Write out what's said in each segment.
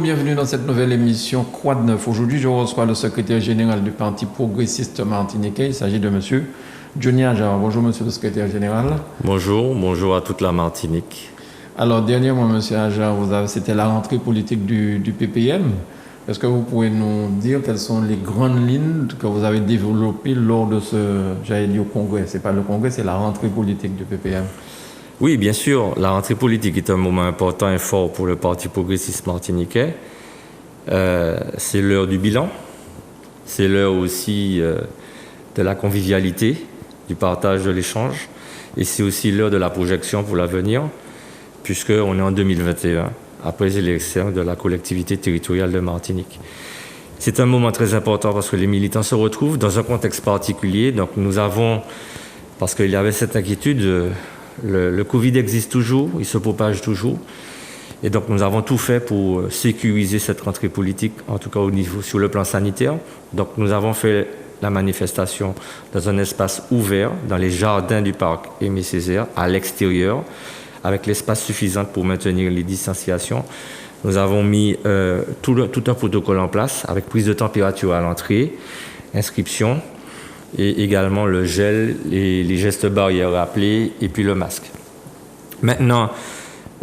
bienvenue dans cette nouvelle émission Quoi de neuf. Aujourd'hui, je reçois le secrétaire général du Parti progressiste martiniquais. Il s'agit de monsieur Johnny Ajar. Bonjour monsieur le secrétaire général. Bonjour à toute la Martinique. Alors, dernièrement, monsieur Ajar, c'était la rentrée politique du PPM. Est-ce que vous pouvez nous dire quelles sont les grandes lignes que vous avez développées lors de congrès? C'est pas le congrès, c'est la rentrée politique du PPM. Oui, bien sûr, la rentrée politique est un moment important et fort pour le Parti progressiste martiniquais. C'est l'heure du bilan, c'est l'heure aussi de la convivialité, du partage, de l'échange, et c'est aussi l'heure de la projection pour l'avenir, puisqu'on est en 2021, après les élections de la collectivité territoriale de Martinique. C'est un moment très important parce que les militants se retrouvent dans un contexte particulier. Donc nous avons, parce qu'il y avait cette inquiétude, le Covid existe toujours, il se propage toujours. Et donc nous avons tout fait pour sécuriser cette rentrée politique, en tout cas sur le plan sanitaire. Donc nous avons fait la manifestation dans un espace ouvert, dans les jardins du parc Aimé Césaire, à l'extérieur, avec l'espace suffisant pour maintenir les distanciations. Nous avons mis tout un protocole en place, avec prise de température à l'entrée, inscription, et également le gel, les gestes barrières rappelés, et puis le masque. Maintenant,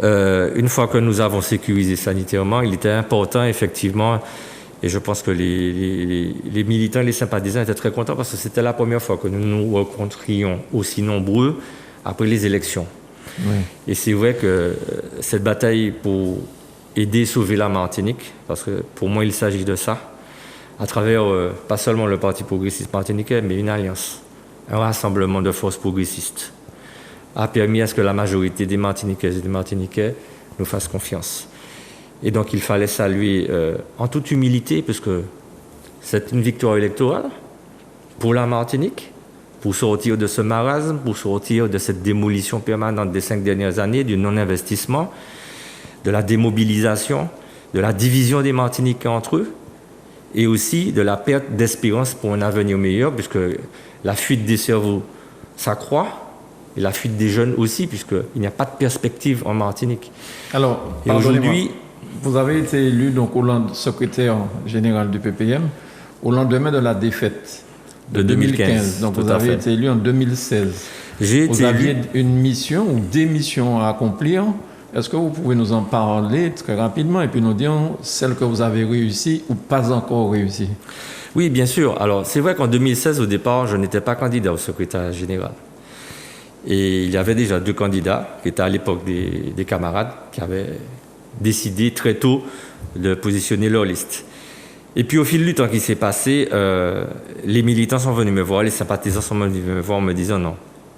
une fois que nous avons sécurisé sanitairement, il était important, effectivement, et je pense que les militants, les sympathisants étaient très contents parce que c'était la première fois que nous nous rencontrions aussi nombreux après les élections. Oui. Et c'est vrai que cette bataille pour aider, sauver la Martinique, parce que pour moi il s'agit de ça, à travers pas seulement le Parti progressiste martiniquais, mais une alliance, un rassemblement de forces progressistes, a permis à ce que la majorité des Martiniquaises et des Martiniquais nous fassent confiance. Et donc il fallait saluer en toute humilité, puisque c'est une victoire électorale pour la Martinique, pour sortir de ce marasme, pour sortir de cette démolition permanente des 5 dernières années, du non-investissement, de la démobilisation, de la division des Martiniquais entre eux, et aussi de la perte d'espérance pour un avenir meilleur, puisque la fuite des cerveaux s'accroît, et la fuite des jeunes aussi, puisqu'il n'y a pas de perspective en Martinique. Alors, aujourd'hui, vous avez été élu donc, secrétaire général du PPM au lendemain de la défaite de 2015. Donc vous avez été élu en 2016. Vous aviez une mission ou des missions à accomplir. Est-ce que vous pouvez nous en parler très rapidement et puis nous dire celles que vous avez réussies ou pas encore réussies? Oui, bien sûr. Alors c'est vrai qu'en 2016, au départ, je n'étais pas candidat au secrétaire général. Et il y avait déjà 2 candidats qui étaient à l'époque des camarades qui avaient décidé très tôt de positionner leur liste. Et puis au fil du temps qui s'est passé, les militants sont venus me voir, les sympathisants sont venus me voir en me disant non,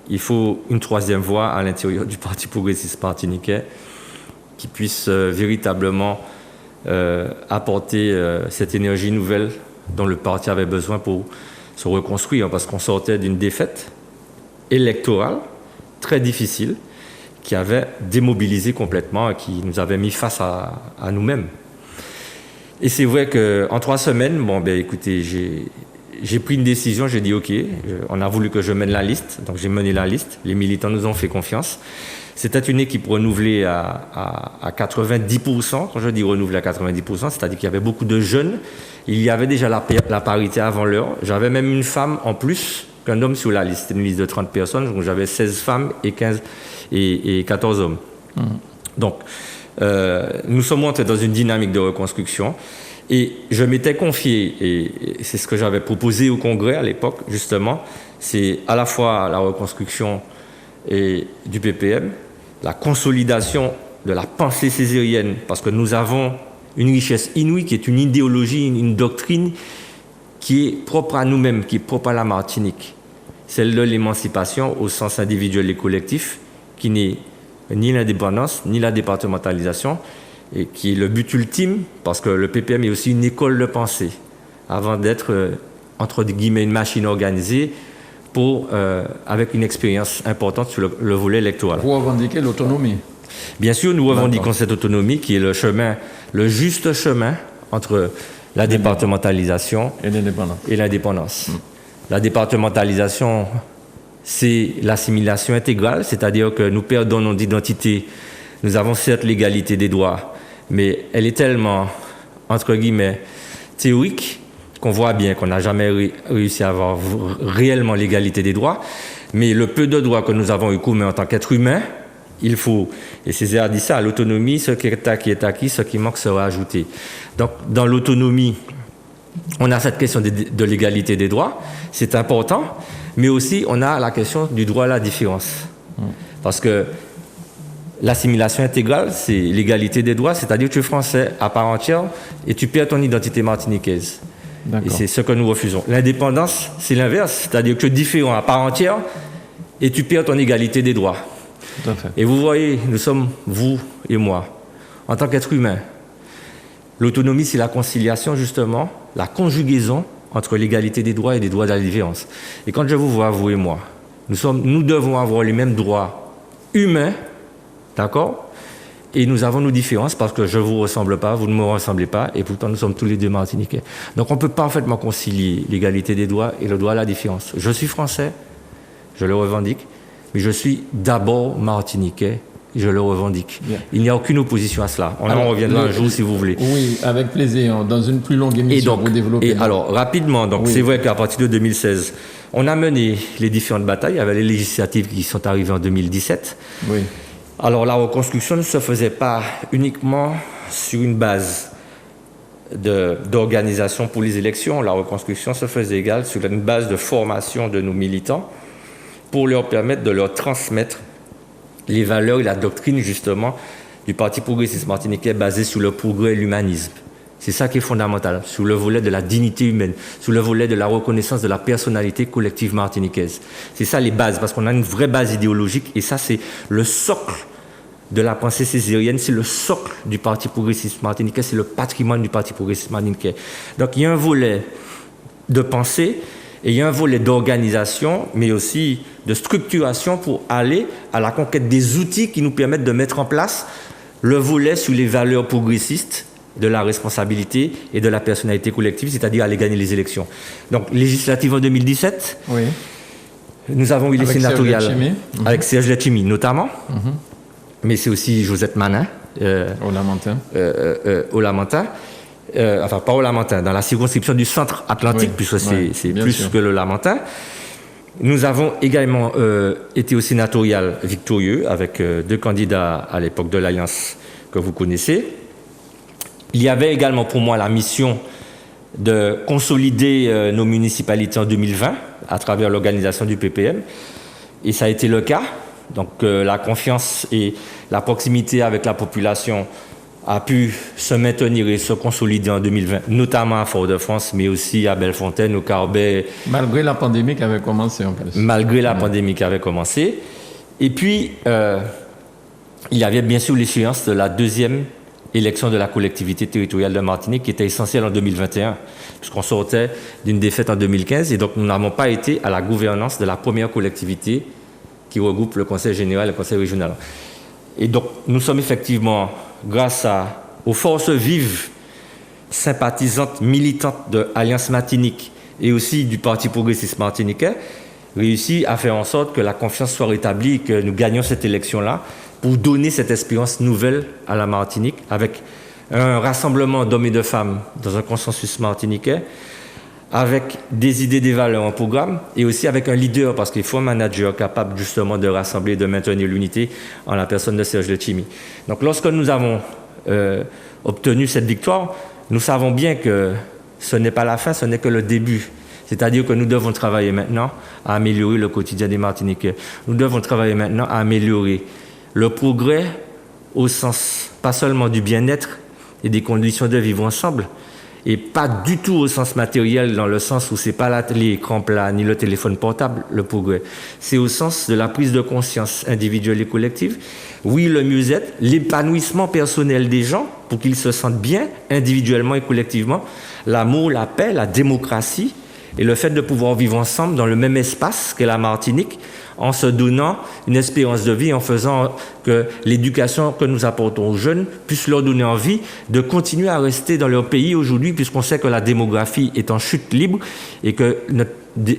il faut une 3e voie à l'intérieur du Parti progressiste martiniquais qui puisse véritablement apporter cette énergie nouvelle dont le parti avait besoin pour se reconstruire, parce qu'on sortait d'une défaite électorale très difficile qui avait démobilisé complètement et qui nous avait mis face à nous-mêmes. Et c'est vrai qu'en 3 semaines, écoutez, j'ai pris une décision, j'ai dit OK, on a voulu que je mène la liste, donc j'ai mené la liste, les militants nous ont fait confiance. C'était une équipe renouvelée à 90%, quand je dis renouvelée à 90%, c'est-à-dire qu'il y avait beaucoup de jeunes, il y avait déjà la parité avant l'heure, j'avais même une femme en plus qu'un homme sur la liste, c'était une liste de 30 personnes, donc j'avais 16 femmes et 14 hommes. Donc, nous sommes entrés dans une dynamique de reconstruction et je m'étais confié, et c'est ce que j'avais proposé au Congrès à l'époque, justement, c'est à la fois la reconstruction du PPM, la consolidation de la pensée césarienne, parce que nous avons une richesse inouïe qui est une idéologie, une doctrine qui est propre à nous-mêmes, qui est propre à la Martinique. Celle de l'émancipation au sens individuel et collectif, qui n'est ni l'indépendance, ni la départementalisation, et qui est le but ultime, parce que le PPM est aussi une école de pensée, avant d'être, entre guillemets, une machine organisée, avec une expérience importante sur le volet électoral. Vous revendiquez l'autonomie? Bien sûr, nous revendiquons cette autonomie qui est le juste chemin entre la départementalisation et l'indépendance. La départementalisation, c'est l'assimilation intégrale, c'est-à-dire que nous perdons notre identité. Nous avons certes l'égalité des droits, mais elle est tellement entre guillemets, théorique, qu'on voit bien qu'on n'a jamais réussi à avoir réellement l'égalité des droits, mais le peu de droits que nous avons eu commun en tant qu'être humain, il faut, et Césaire dit ça, à l'autonomie, ce qui est acquis, ce qui manque sera ajouté. Donc, dans l'autonomie, on a cette question de l'égalité des droits, c'est important, mais aussi on a la question du droit à la différence. Parce que l'assimilation intégrale, c'est l'égalité des droits, c'est-à-dire que tu es français à part entière et tu perds ton identité martiniquaise. Et c'est ce que nous refusons. L'indépendance, c'est l'inverse, c'est-à-dire que tu es différent à part entière et tu perds ton égalité des droits. Tout à fait. Et vous voyez, nous sommes, vous et moi, en tant qu'être humain. L'autonomie, c'est la conciliation, justement, la conjugaison entre l'égalité des droits et des droits de la différence. Et quand je vous vois, vous et moi, nous devons avoir les mêmes droits humains, d'accord ? Et nous avons nos différences parce que je ne vous ressemble pas, vous ne me ressemblez pas, et pourtant nous sommes tous les deux martiniquais. Donc on peut parfaitement concilier l'égalité des droits et le droit à la différence. Je suis français, je le revendique, mais je suis d'abord martiniquais, je le revendique. Bien. Il n'y a aucune opposition à cela. On en reviendra un jour si vous voulez. Oui, avec plaisir. Dans une plus longue émission, vous développez. Et alors, rapidement, donc oui. C'est vrai qu'à partir de 2016, on a mené les différentes batailles. Il y avait les législatives qui sont arrivées en 2017. Oui. Alors, la reconstruction ne se faisait pas uniquement sur une base d'organisation pour les élections. La reconstruction se faisait également sur une base de formation de nos militants pour leur permettre de leur transmettre les valeurs et la doctrine, justement, du Parti progressiste martiniquais basée sur le progrès et l'humanisme. C'est ça qui est fondamental, sur le volet de la dignité humaine, sur le volet de la reconnaissance de la personnalité collective martiniquaise. C'est ça les bases, parce qu'on a une vraie base idéologique, et ça, c'est le socle de la pensée césarienne, c'est le socle du Parti progressiste martiniquais, c'est le patrimoine du Parti progressiste martiniquais. Donc, il y a un volet de pensée, et il y a un volet d'organisation, mais aussi de structuration pour aller à la conquête des outils qui nous permettent de mettre en place le volet sur les valeurs progressistes de la responsabilité et de la personnalité collective, c'est-à-dire aller gagner les élections. Donc, législative en 2017, oui. Nous avons eu les sénatoriales avec Serge Letchimy notamment, mais c'est aussi Josette Manin. Au Lamentin. Au Lamentin. Enfin, pas au Lamentin, dans la circonscription du centre atlantique, oui, puisque c'est plus sûr que le Lamentin. Nous avons également été au sénatorial victorieux avec deux candidats à l'époque de l'Alliance que vous connaissez. Il y avait également pour moi la mission de consolider nos municipalités en 2020 à travers l'organisation du PPM. Et ça a été le cas. Donc la confiance et la proximité avec la population a pu se maintenir et se consolider en 2020, notamment à Fort-de-France, mais aussi à Bellefontaine, au Carbet. Malgré la pandémie qui avait commencé en plus. Malgré la pandémie qui avait commencé. Et puis, il y avait bien sûr l'échéance de la deuxième élection de la collectivité territoriale de Martinique qui était essentielle en 2021, puisqu'on sortait d'une défaite en 2015, et donc nous n'avons pas été à la gouvernance de la première collectivité qui regroupe le Conseil général et le Conseil régional. Et donc, nous sommes effectivement, grâce aux forces vives, sympathisantes, militantes de Alliance Martinique et aussi du Parti progressiste martiniquais, réussi à faire en sorte que la confiance soit rétablie et que nous gagnions cette élection-là pour donner cette espérance nouvelle à la Martinique avec un rassemblement d'hommes et de femmes dans un consensus martiniquais, avec des idées, des valeurs en programme et aussi avec un leader, parce qu'il faut un manager capable justement de rassembler, de maintenir l'unité en la personne de Serge Letchimy. Donc lorsque nous avons obtenu cette victoire, nous savons bien que ce n'est pas la fin, ce n'est que le début. C'est-à-dire que nous devons travailler maintenant à améliorer le quotidien des Martiniquais. Nous devons travailler maintenant à améliorer le progrès au sens pas seulement du bien-être et des conditions de vivre ensemble, et pas du tout au sens matériel, dans le sens où c'est pas l'écran plat ni le téléphone portable, le progrès. C'est au sens de la prise de conscience individuelle et collective. Oui, le mieux-être, l'épanouissement personnel des gens pour qu'ils se sentent bien individuellement et collectivement, l'amour, la paix, la démocratie et le fait de pouvoir vivre ensemble dans le même espace qu'est la Martinique, en se donnant une espérance de vie, en faisant que l'éducation que nous apportons aux jeunes puisse leur donner envie de continuer à rester dans leur pays aujourd'hui, puisqu'on sait que la démographie est en chute libre et que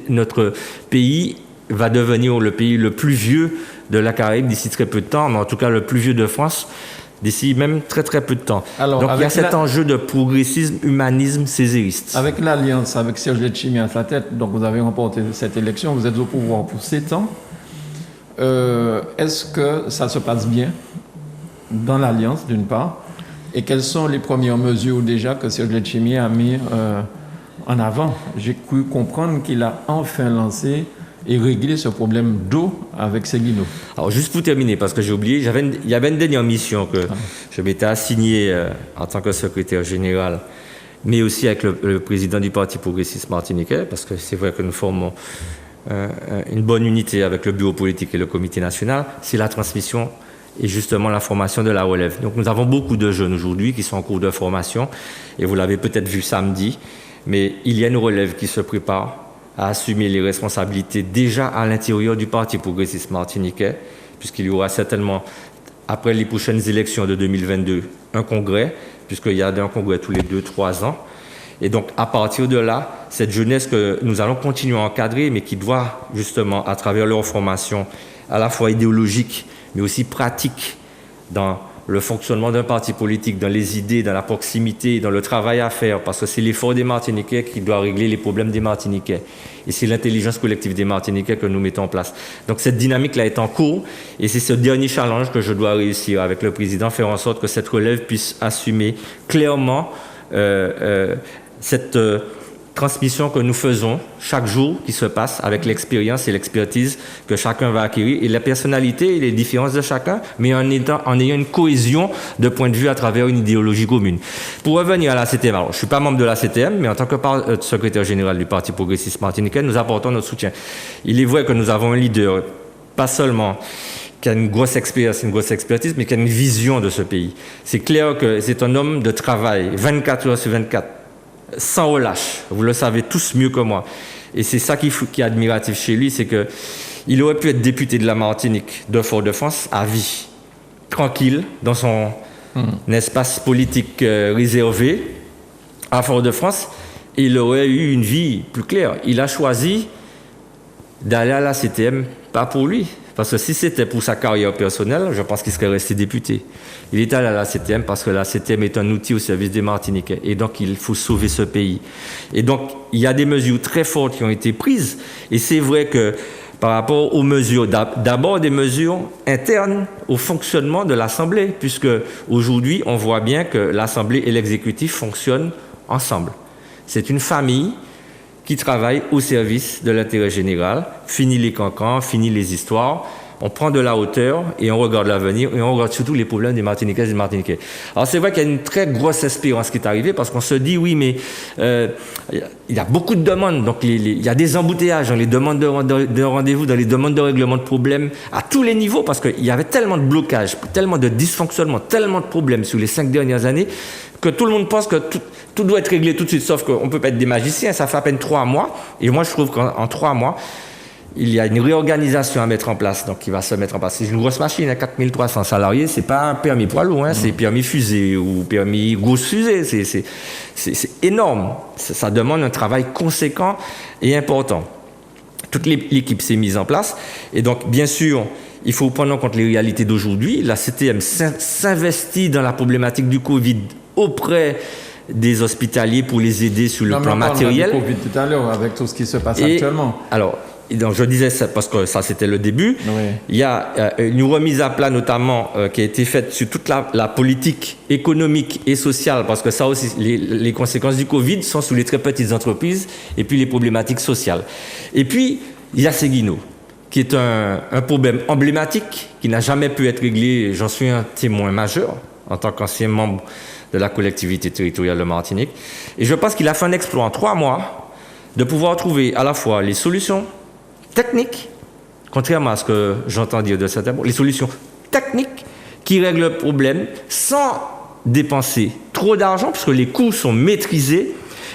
notre pays va devenir le pays le plus vieux de la Caraïbe d'ici très peu de temps, mais en tout cas le plus vieux de France, d'ici même très très peu de temps. Alors, donc il y a cet enjeu de progressisme, humanisme césairiste. Avec l'alliance, avec Serge Letchimy à sa tête, donc vous avez remporté cette élection, vous êtes au pouvoir pour 7 ans. Est-ce que ça se passe bien dans l'alliance, d'une part, et quelles sont les premières mesures déjà que Serge Letchimy a mis en avant? J'ai cru comprendre qu'il a enfin lancé et réglé ce problème d'eau avec Seguino. Alors juste pour terminer, parce que j'ai oublié, il y avait une dernière mission que je m'étais assigné en tant que secrétaire général, mais aussi avec le président du Parti progressiste martiniquais, parce que c'est vrai que nous formons une bonne unité avec le bureau politique et le comité national, c'est la transmission et justement la formation de la relève. Donc nous avons beaucoup de jeunes aujourd'hui qui sont en cours de formation, et vous l'avez peut-être vu samedi, mais il y a une relève qui se prépare à assumer les responsabilités déjà à l'intérieur du Parti progressiste martiniquais, puisqu'il y aura certainement, après les prochaines élections de 2022, un congrès, puisqu'il y a un congrès tous les 2-3 ans. Et donc, à partir de là, cette jeunesse que nous allons continuer à encadrer, mais qui doit justement, à travers leur formation, à la fois idéologique, mais aussi pratique, dans le fonctionnement d'un parti politique, dans les idées, dans la proximité, dans le travail à faire, parce que c'est l'effort des Martiniquais qui doit régler les problèmes des Martiniquais. Et c'est l'intelligence collective des Martiniquais que nous mettons en place. Donc cette dynamique-là est en cours, et c'est ce dernier challenge que je dois réussir avec le président, faire en sorte que cette relève puisse assumer clairement cette transmission que nous faisons chaque jour qui se passe avec l'expérience et l'expertise que chacun va acquérir et la personnalité et les différences de chacun, mais en ayant une cohésion de point de vue à travers une idéologie commune. Pour revenir à la CTM, alors je ne suis pas membre de la CTM, mais en tant que secrétaire général du Parti progressiste martiniquais, nous apportons notre soutien. Il est vrai que nous avons un leader, pas seulement qui a une grosse expérience, une grosse expertise, mais qui a une vision de ce pays. C'est clair que c'est un homme de travail, 24 heures sur 24, sans relâche. Vous le savez tous mieux que moi. Et c'est ça qui est admiratif chez lui, c'est qu'il aurait pu être député de la Martinique, de Fort-de-France, à vie, tranquille, dans son espace politique réservé, à Fort-de-France, et il aurait eu une vie plus claire. Il a choisi d'aller à la CTM, pas pour lui, parce que si c'était pour sa carrière personnelle, je pense qu'il serait resté député. Il est allé à la CTM parce que la CTM est un outil au service des Martiniquais. Et donc, il faut sauver ce pays. Et donc, il y a des mesures très fortes qui ont été prises. Et c'est vrai que par rapport aux mesures, d'abord des mesures internes au fonctionnement de l'Assemblée, puisque aujourd'hui, on voit bien que l'Assemblée et l'exécutif fonctionnent ensemble. C'est une famille qui travaille au service de l'intérêt général. Fini les cancans, fini les histoires. On prend de la hauteur et on regarde l'avenir et on regarde surtout les problèmes des Martiniquaises et des Martiniquais. Alors c'est vrai qu'il y a une très grosse espérance qui est arrivée parce qu'on se dit oui, mais il y a beaucoup de demandes. Donc il y a des embouteillages dans les demandes de rendez-vous, dans les demandes de règlement de problèmes à tous les niveaux parce qu'il y avait tellement de blocages, tellement de dysfonctionnements, tellement de problèmes sur les 5 dernières années que tout le monde pense que tout doit être réglé tout de suite, sauf qu'on ne peut pas être des magiciens, ça fait à peine 3 mois. Et moi, je trouve qu'en 3 mois, il y a une réorganisation à mettre en place, donc qui va se mettre en place. C'est une grosse machine à 4300 salariés, c'est pas un permis poids lourd, c'est permis fusée ou permis grosse fusée, c'est énorme. Ça demande un travail conséquent et important. Toute l'équipe s'est mise en place, et donc, bien sûr, il faut prendre en compte les réalités d'aujourd'hui. La CTM s'investit dans la problématique du Covid auprès des hospitaliers pour les aider sur le plan matériel. On a dit Covid tout à l'heure avec tout ce qui se passe actuellement. Alors, donc je disais ça parce que ça c'était le début. Oui. Il y a une remise à plat notamment qui a été faite sur toute la politique économique et sociale parce que ça aussi, les conséquences du Covid sont sur les très petites entreprises et puis les problématiques sociales. Et puis, il y a Seguino, qui est un problème emblématique qui n'a jamais pu être réglé. J'en suis un témoin majeur en tant qu'ancien membre de la collectivité territoriale de Martinique. Et je pense qu'il a fait un exploit en 3 mois de pouvoir trouver à la fois les solutions techniques, contrairement à ce que j'entends dire de certains, les solutions techniques qui règlent le problème sans dépenser trop d'argent, puisque les coûts sont maîtrisés,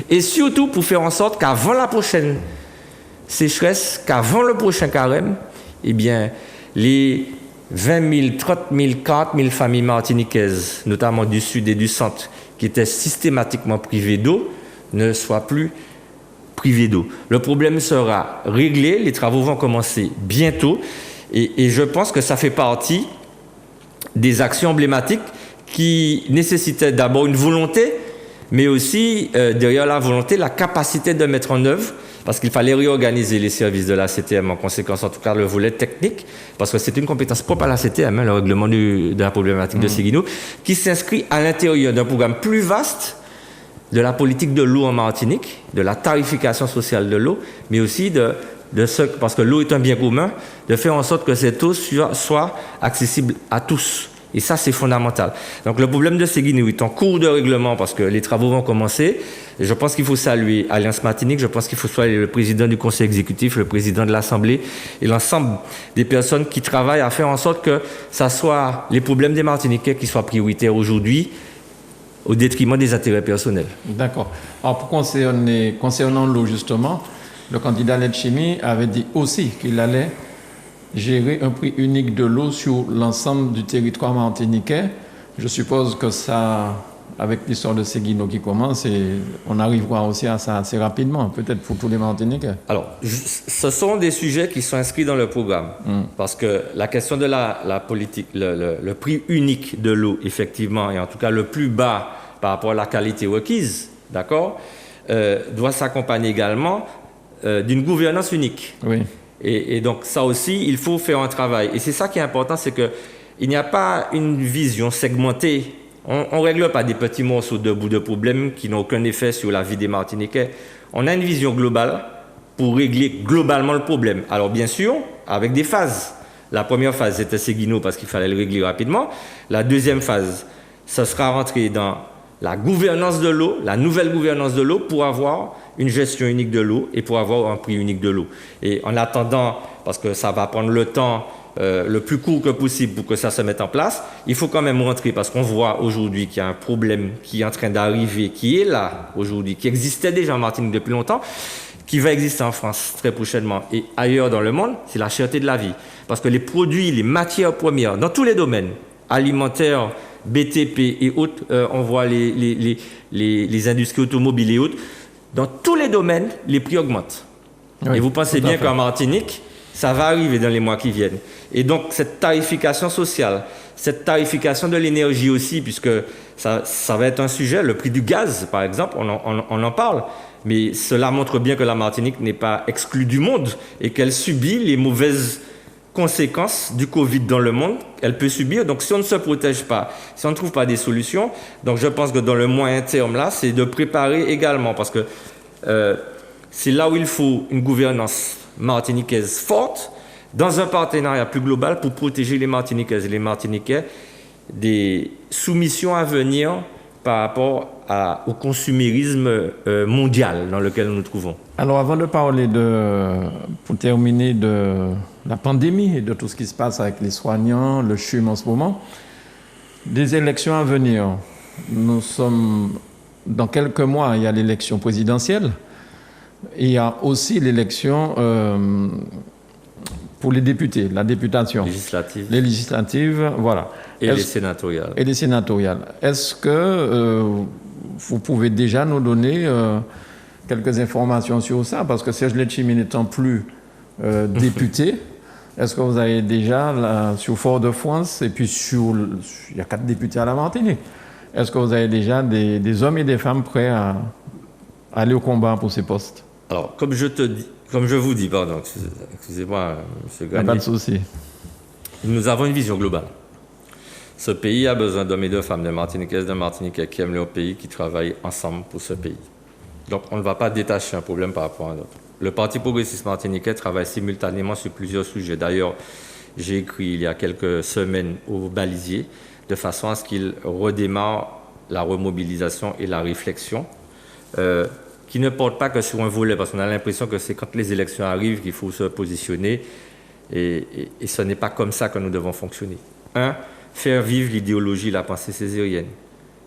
et surtout pour faire en sorte qu'avant la prochaine sécheresse, qu'avant le prochain carême, eh bien, les 20 000, 30 000, 40 000 familles martiniquaises, notamment du sud et du centre, qui étaient systématiquement privées d'eau, ne soient plus privées d'eau. Le problème sera réglé, les travaux vont commencer bientôt, et je pense que ça fait partie des actions emblématiques qui nécessitait d'abord une volonté, mais aussi derrière la volonté, la capacité de mettre en œuvre, parce qu'il fallait réorganiser les services de la CTM, en conséquence, en tout cas le volet technique, parce que c'est une compétence propre à la CTM, le règlement de la problématique de Séguinou, qui s'inscrit à l'intérieur d'un programme plus vaste de la politique de l'eau en Martinique, de la tarification sociale de l'eau, mais aussi parce que l'eau est un bien commun, de faire en sorte que cette eau soit accessible à tous. Et ça, c'est fondamental. Donc, le problème de Séguinou est en cours de règlement parce que les travaux vont commencer. Et je pense qu'il faut saluer Alliance Martinique, je pense qu'il faut saluer le président du conseil exécutif, le président de l'Assemblée et l'ensemble des personnes qui travaillent à faire en sorte que ça soit les problèmes des Martiniquais qui soient prioritaires aujourd'hui au détriment des intérêts personnels. D'accord. Alors, concernant l'eau, justement, le candidat Letchimy avait dit aussi qu'il allait gérer un prix unique de l'eau sur l'ensemble du territoire martiniquais. Je suppose que ça, avec l'histoire de Séguinou qui commence, et on arrivera aussi à ça assez rapidement, peut-être pour tous les Martiniquais. Alors, ce sont des sujets qui sont inscrits dans le programme, parce que la question de la politique, le prix unique de l'eau, effectivement, et en tout cas le plus bas par rapport à la qualité requise, d'accord, doit s'accompagner également d'une gouvernance unique. Oui. Et donc ça aussi, il faut faire un travail. Et c'est ça qui est important, c'est qu'il n'y a pas une vision segmentée. On ne règle pas des petits morceaux de bouts de problèmes qui n'ont aucun effet sur la vie des Martiniquais. On a une vision globale pour régler globalement le problème. Alors bien sûr, avec des phases. La première phase, c'était Séguinou parce qu'il fallait le régler rapidement. La deuxième phase, ça sera rentrer dans la gouvernance de l'eau, la nouvelle gouvernance de l'eau pour avoir une gestion unique de l'eau et pour avoir un prix unique de l'eau. Et en attendant, parce que ça va prendre le temps le plus court que possible pour que ça se mette en place, il faut quand même rentrer parce qu'on voit aujourd'hui qu'il y a un problème qui est en train d'arriver, qui est là aujourd'hui, qui existait déjà en Martinique depuis longtemps, qui va exister en France très prochainement et ailleurs dans le monde, c'est la cherté de la vie. Parce que les produits, les matières premières, dans tous les domaines, alimentaires, BTP et autres, on voit les industries automobiles et autres, dans tous les domaines, les prix augmentent. Oui, et vous pensez bien qu'en Martinique, ça va arriver dans les mois qui viennent. Et donc, cette tarification sociale, cette tarification de l'énergie aussi, puisque ça va être un sujet, le prix du gaz, par exemple, on en parle, mais cela montre bien que la Martinique n'est pas exclue du monde et qu'elle subit les mauvaises conséquences du Covid dans le monde, elle peut subir. Donc, si on ne se protège pas, si on ne trouve pas des solutions, donc je pense que dans le moyen terme, là, c'est de préparer également, parce que c'est là où il faut une gouvernance martiniquaise forte, dans un partenariat plus global pour protéger les Martiniquaises et les Martiniquais des soumissions à venir par rapport au consumérisme mondial dans lequel nous nous trouvons. Alors, avant de parler pour terminer de la pandémie et de tout ce qui se passe avec les soignants, le CHUM en ce moment, des élections à venir. Nous sommes, dans quelques mois, il y a l'élection présidentielle. Et il y a aussi l'élection pour les députés, la députation. Les législatives, voilà. Et les sénatoriales. Et les sénatoriales. Est-ce que vous pouvez déjà nous donner quelques informations sur ça? Parce que Serge Letchimy n'étant plus député, est-ce que vous avez déjà, sur Fort-de-France, et puis il y a 4 députés à la Martinique, est-ce que vous avez déjà des hommes et des femmes prêts à aller au combat pour ces postes? Alors, comme je vous dis, pardon, excusez-moi, M. Gagné. Pas de souci. Nous avons une vision globale. Ce pays a besoin d'hommes et de femmes, de Martiniquaises, de Martiniquais qui aiment leur pays, qui travaillent ensemble pour ce pays. Donc, on ne va pas détacher un problème par rapport à un autre. Le Parti progressiste martiniquais travaille simultanément sur plusieurs sujets. D'ailleurs, j'ai écrit il y a quelques semaines au Balisier, de façon à ce qu'il redémarre la remobilisation et la réflexion, qui ne porte pas que sur un volet, parce qu'on a l'impression que c'est quand les élections arrivent qu'il faut se positionner, et ce n'est pas comme ça que nous devons fonctionner. Faire vivre l'idéologie, la pensée césarienne,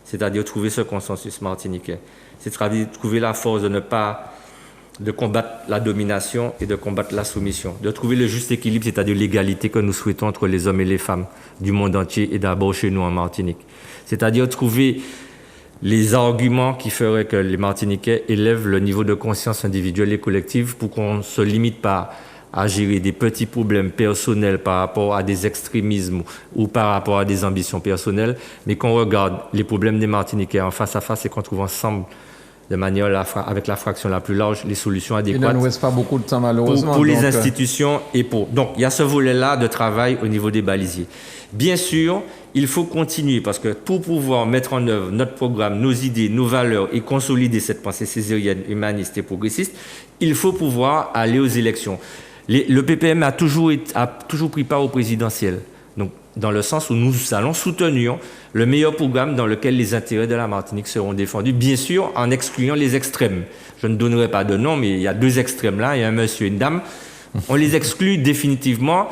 c'est-à-dire trouver ce consensus martiniquais, c'est-à-dire trouver la force de combattre la domination et de combattre la soumission, de trouver le juste équilibre, c'est-à-dire l'égalité que nous souhaitons entre les hommes et les femmes du monde entier et d'abord chez nous en Martinique, c'est-à-dire trouver les arguments qui feraient que les Martiniquais élèvent le niveau de conscience individuelle et collective pour qu'on ne se limite pas à gérer des petits problèmes personnels par rapport à des extrémismes ou par rapport à des ambitions personnelles, mais qu'on regarde les problèmes des Martiniquais en face à face et qu'on trouve ensemble de manière avec la fraction la plus large, les solutions adéquates. Il ne nous reste pas beaucoup de temps malheureusement. Pour les institutions et pour... Donc, il y a ce volet-là de travail au niveau des balisiers. Bien sûr, il faut continuer parce que pour pouvoir mettre en œuvre notre programme, nos idées, nos valeurs et consolider cette pensée césarienne, humaniste et progressiste, il faut pouvoir aller aux élections. Le PPM a toujours pris part au présidentiel. Donc, dans le sens où nous allons soutenir le meilleur programme dans lequel les intérêts de la Martinique seront défendus, bien sûr en excluant les extrêmes. Je ne donnerai pas de nom, mais il y a deux extrêmes là, il y a un monsieur et une dame. On les exclut définitivement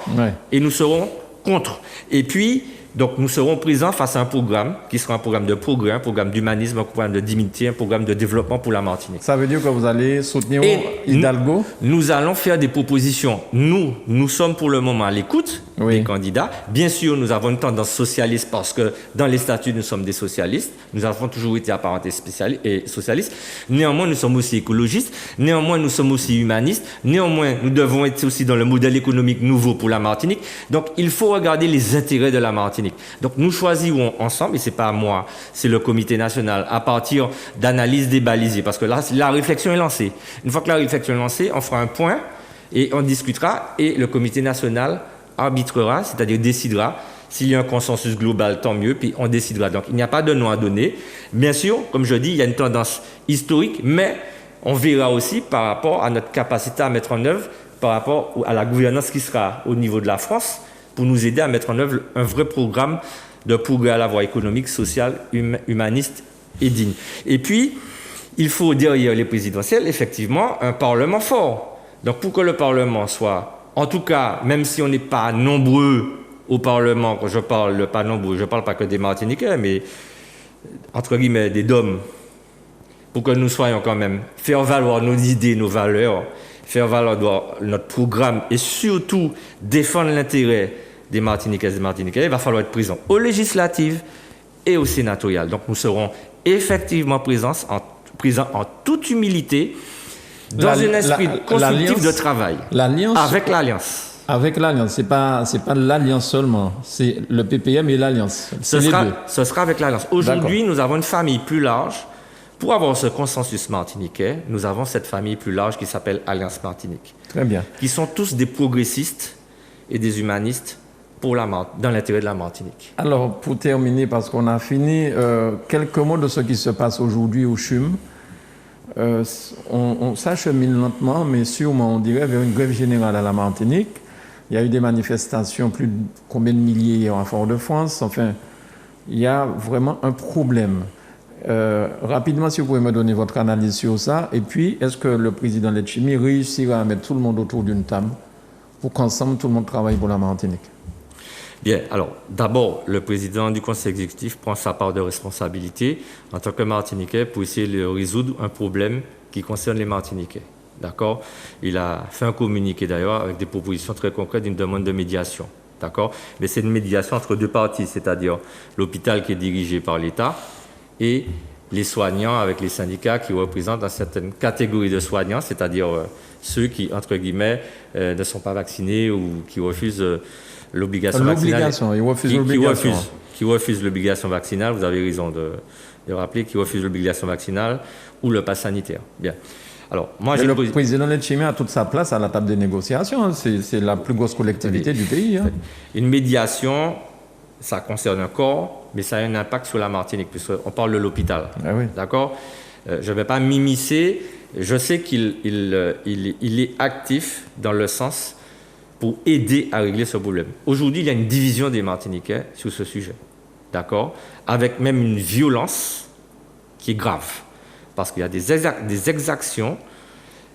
et nous serons contre. Et puis, donc nous serons présents face à un programme qui sera un programme de progrès, un programme d'humanisme, un programme de dignité, un programme de développement pour la Martinique. Ça veut dire que vous allez soutenir Hidalgo ? Nous allons faire des propositions. Nous sommes pour le moment à l'écoute des candidats. Bien sûr, nous avons une tendance socialiste parce que dans les statuts, nous sommes des socialistes. Nous avons toujours été apparentés socialistes. Néanmoins, nous sommes aussi écologistes. Néanmoins, nous sommes aussi humanistes. Néanmoins, nous devons être aussi dans le modèle économique nouveau pour la Martinique. Donc, il faut regarder les intérêts de la Martinique. Donc nous choisirons ensemble, et ce n'est pas moi, c'est le comité national, à partir d'analyse des balisiers, parce que là, la réflexion est lancée. Une fois que la réflexion est lancée, on fera un point et on discutera, et le comité national arbitrera, c'est-à-dire décidera. S'il y a un consensus global, tant mieux, puis on décidera. Donc il n'y a pas de nom à donner. Bien sûr, comme je dis, il y a une tendance historique, mais on verra aussi par rapport à notre capacité à mettre en œuvre, par rapport à la gouvernance qui sera au niveau de la France, pour nous aider à mettre en œuvre un vrai programme de progrès à la voie économique, sociale, humaniste et digne. Et puis, il faut derrière les présidentielles, effectivement, un Parlement fort. Donc, pour que le Parlement soit, en tout cas, même si on n'est pas nombreux au Parlement, quand je parle pas nombreux, je ne parle pas que des Martiniquais, mais entre guillemets, des DOM, pour que nous soyons quand même, faire valoir nos idées, nos valeurs, faire valoir notre programme et surtout défendre l'intérêt des Martiniquaises et des Martiniquais, il va falloir être présent aux législatives et aux sénatoriales. Donc nous serons effectivement présents en toute humilité dans un esprit constructif de travail avec l'Alliance. Avec l'Alliance, c'est pas l'Alliance seulement, c'est le PPM et l'Alliance. Ce sera avec l'Alliance. Aujourd'hui, nous avons une famille plus large. Pour avoir ce consensus martiniquais, nous avons cette famille plus large qui s'appelle Alliance Martinique. Très bien. Qui sont tous des progressistes et des humanistes dans l'intérêt de la Martinique. Alors, pour terminer, parce qu'on a fini, quelques mots de ce qui se passe aujourd'hui au CHUM. On s'achemine lentement, mais sûrement, on dirait, vers une grève générale à la Martinique. Il y a eu des manifestations, plus de combien de milliers en Fort-de-France. Enfin, il y a vraiment un problème. Rapidement, si vous pouvez me donner votre analyse sur ça. Et puis, est-ce que le président Letchimy réussira à mettre tout le monde autour d'une table pour qu'ensemble, tout le monde travaille pour la Martinique? Bien, alors, d'abord, le président du Conseil exécutif prend sa part de responsabilité en tant que Martiniquais pour essayer de résoudre un problème qui concerne les Martiniquais. D'accord? Il a fait un communiqué d'ailleurs avec des propositions très concrètes d'une demande de médiation. D'accord? Mais c'est une médiation entre deux parties, c'est-à-dire l'hôpital qui est dirigé par l'État et les soignants avec les syndicats qui représentent une certaine catégorie de soignants, c'est-à-dire ceux qui, entre guillemets, ne sont pas vaccinés ou qui refusent l'obligation vaccinale. Qui refusent l'obligation vaccinale, vous avez raison de rappeler, qui refusent l'obligation vaccinale ou le pass sanitaire. Bien. Alors, le président Letchimy a toute sa place à la table des négociations. C'est la plus grosse collectivité du pays. Une médiation, ça concerne un corps, mais ça a un impact sur la Martinique, puisqu'on parle de l'hôpital. Ah oui. D'accord? Je ne vais pas m'immiscer. Je sais qu'il est actif dans le sens pour aider à régler ce problème. Aujourd'hui, il y a une division des Martiniquais sur ce sujet. D'accord? Avec même une violence qui est grave. Parce qu'il y a des exactions,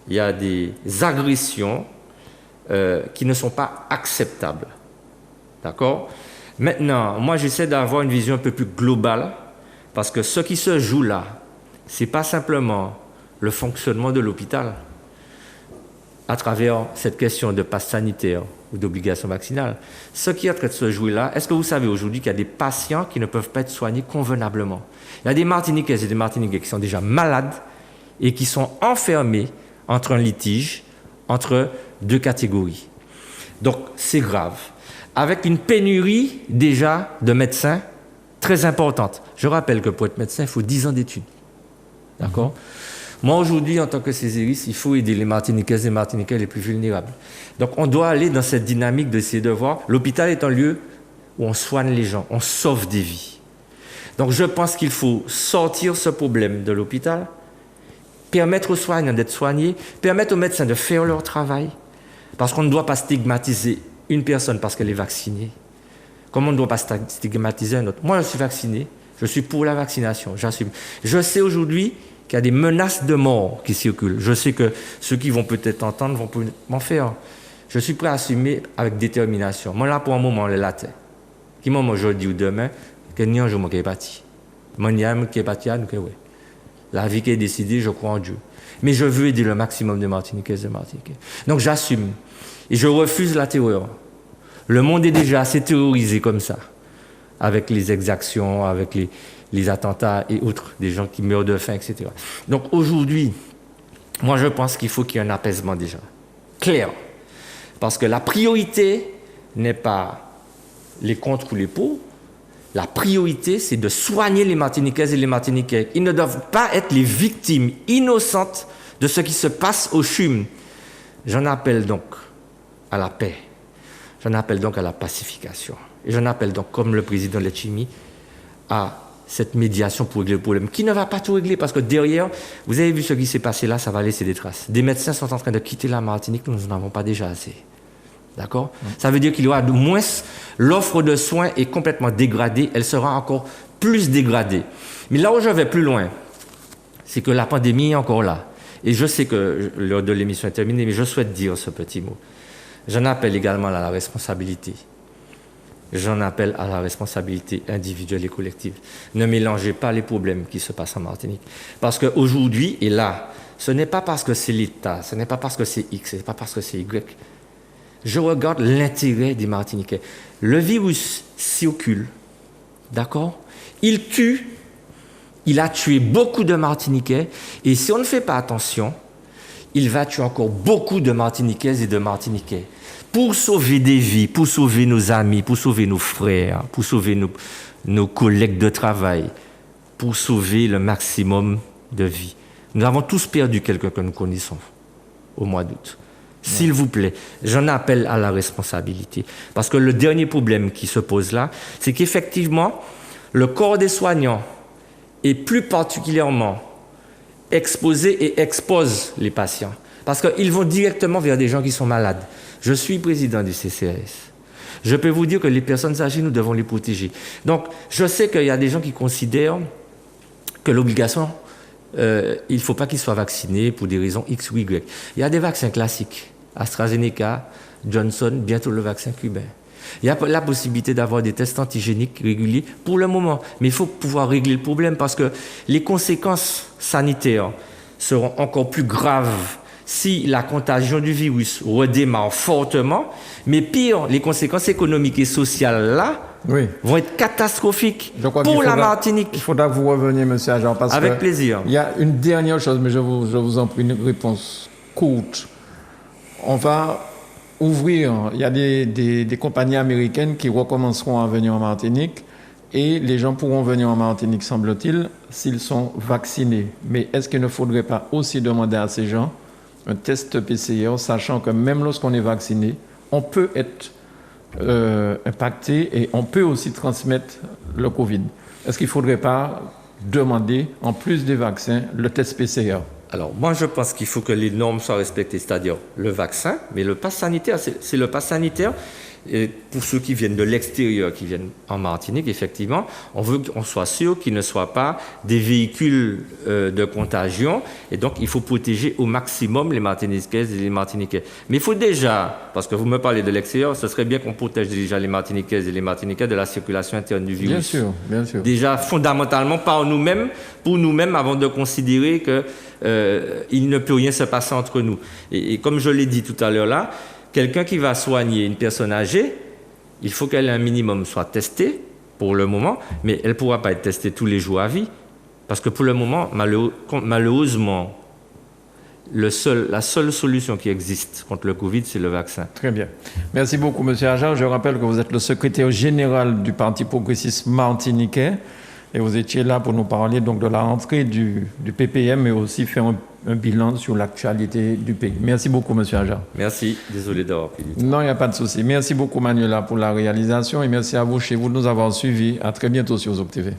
il y a des agressions qui ne sont pas acceptables. D'accord? Maintenant, moi, j'essaie d'avoir une vision un peu plus globale, parce que ce qui se joue là, ce n'est pas simplement le fonctionnement de l'hôpital à travers cette question de passe sanitaire ou d'obligation vaccinale. Ce qui est en train de se jouer là, est-ce que vous savez aujourd'hui qu'il y a des patients qui ne peuvent pas être soignés convenablement? Il y a des Martiniquais et des Martiniquais qui sont déjà malades et qui sont enfermés entre un litige entre deux catégories. Donc, c'est grave. Avec une pénurie déjà de médecins très importante. Je rappelle que pour être médecin, il faut 10 ans d'études. D'accord ? Moi, aujourd'hui, en tant que césariste, il faut aider les Martiniquaises et les Martiniquais les plus vulnérables. Donc, on doit aller dans cette dynamique d'essayer de voir. L'hôpital est un lieu où on soigne les gens, on sauve des vies. Donc, je pense qu'il faut sortir ce problème de l'hôpital, permettre aux soignants d'être soignés, permettre aux médecins de faire leur travail, parce qu'on ne doit pas stigmatiser une personne parce qu'elle est vaccinée, comme on ne doit pas stigmatiser un autre. Moi, je suis vacciné, je suis pour la vaccination, j'assume. Je sais aujourd'hui qu'il y a des menaces de mort qui circulent. Je sais que ceux qui vont peut-être entendre vont m'en faire. Je suis prêt à assumer avec détermination. Moi, là, pour un moment, le latin. Qui m'a aujourd'hui ou demain, que n'y a un jour qui est parti. Moi, n'y a un qui est parti, que oui. La vie qui est décidée, je crois en Dieu. Mais je veux aider le maximum de Martiniquais et de Martiniquais. Donc, j'assume. Et je refuse la terreur. Le monde est déjà assez terrorisé comme ça, avec les exactions, avec les attentats et autres, des gens qui meurent de faim, etc. Donc aujourd'hui, moi je pense qu'il faut qu'il y ait un apaisement déjà, clair. Parce que la priorité n'est pas les contre ou les pour, la priorité c'est de soigner les Martiniquaises et les Martiniquais. Ils ne doivent pas être les victimes innocentes de ce qui se passe au CHUM. J'en appelle donc à la paix. J'en appelle donc à la pacification. Et j'en appelle donc, comme le président Letchimy, à cette médiation pour régler le problème, qui ne va pas tout régler, parce que derrière, vous avez vu ce qui s'est passé là, ça va laisser des traces. Des médecins sont en train de quitter la Martinique, nous n'en avons pas déjà assez. D'accord ? Ça veut dire qu'il y aura de moins, l'offre de soins est complètement dégradée, elle sera encore plus dégradée. Mais là où je vais plus loin, c'est que la pandémie est encore là. Et je sais que l'heure de l'émission est terminée, mais je souhaite dire ce petit mot. J'en appelle également à la responsabilité. J'en appelle à la responsabilité individuelle et collective. Ne mélangez pas les problèmes qui se passent en Martinique. Parce qu'aujourd'hui, et là, ce n'est pas parce que c'est l'État, ce n'est pas parce que c'est X, ce n'est pas parce que c'est Y. Je regarde l'intérêt des Martiniquais. Le virus circule, d'accord ? Il tue, il a tué beaucoup de Martiniquais, et si on ne fait pas attention, il va tuer encore beaucoup de Martiniquaises et de Martiniquais. Pour sauver des vies, pour sauver nos amis, pour sauver nos frères, pour sauver nos collègues de travail, pour sauver le maximum de vies. Nous avons tous perdu quelqu'un que nous connaissons au mois d'août. S'il vous plaît, j'en appelle à la responsabilité. Parce que le dernier problème qui se pose là, c'est qu'effectivement, le corps des soignants est plus particulièrement exposé et expose les patients. Parce qu'ils vont directement vers des gens qui sont malades. Je suis président du CCAS. Je peux vous dire que les personnes âgées, nous devons les protéger. Donc, je sais qu'il y a des gens qui considèrent que l'obligation, il ne faut pas qu'ils soient vaccinés pour des raisons X ou Y. Il y a des vaccins classiques. AstraZeneca, Johnson, bientôt le vaccin cubain. Il y a la possibilité d'avoir des tests antigéniques réguliers pour le moment. Mais il faut pouvoir régler le problème parce que les conséquences sanitaires seront encore plus graves si la contagion du virus redémarre fortement. Mais pire, les conséquences économiques et sociales là vont être catastrophiques pour la Martinique. Il faudra que vous reveniez, M. Agent. Avec plaisir. Il y a une dernière chose, mais je vous en prie, une réponse courte. On va ouvrir, il y a des compagnies américaines qui recommenceront à venir en Martinique et les gens pourront venir en Martinique, semble-t-il, s'ils sont vaccinés. Mais est-ce qu'il ne faudrait pas aussi demander à ces gens un test PCR, sachant que même lorsqu'on est vacciné, on peut être impacté et on peut aussi transmettre le Covid. Est-ce qu'il ne faudrait pas demander, en plus des vaccins, le test PCR ? Alors, moi, je pense qu'il faut que les normes soient respectées, c'est-à-dire le vaccin, mais le pass sanitaire, c'est le pass sanitaire. Et pour ceux qui viennent de l'extérieur, qui viennent en Martinique, effectivement, on veut qu'on soit sûr qu'ils ne soient pas des véhicules de contagion. Et donc, il faut protéger au maximum les Martiniquaises et les Martiniquais. Mais il faut déjà, parce que vous me parlez de l'extérieur, ce serait bien qu'on protège déjà les Martiniquaises et les Martiniquais de la circulation interne du virus. Bien sûr, bien sûr. Déjà, fondamentalement, par nous-mêmes, pour nous-mêmes, avant de considérer que il ne peut rien se passer entre nous. Et comme je l'ai dit tout à l'heure là, quelqu'un qui va soigner une personne âgée, il faut qu'elle ait un minimum soit testée pour le moment, mais elle ne pourra pas être testée tous les jours à vie. Parce que pour le moment, malheureusement, la seule solution qui existe contre le Covid, c'est le vaccin. Très bien. Merci beaucoup, M. Ajar. Je rappelle que vous êtes le secrétaire général du Parti progressiste martiniquais et vous étiez là pour nous parler donc de la rentrée du PPM et aussi faire un bilan sur l'actualité du pays. Merci beaucoup, M. Ajar. Merci. Désolé d'avoir pris du temps. Non, il n'y a pas de souci. Merci beaucoup, Manuela, pour la réalisation et merci à vous chez vous de nous avoir suivis. À très bientôt sur Zouk TV.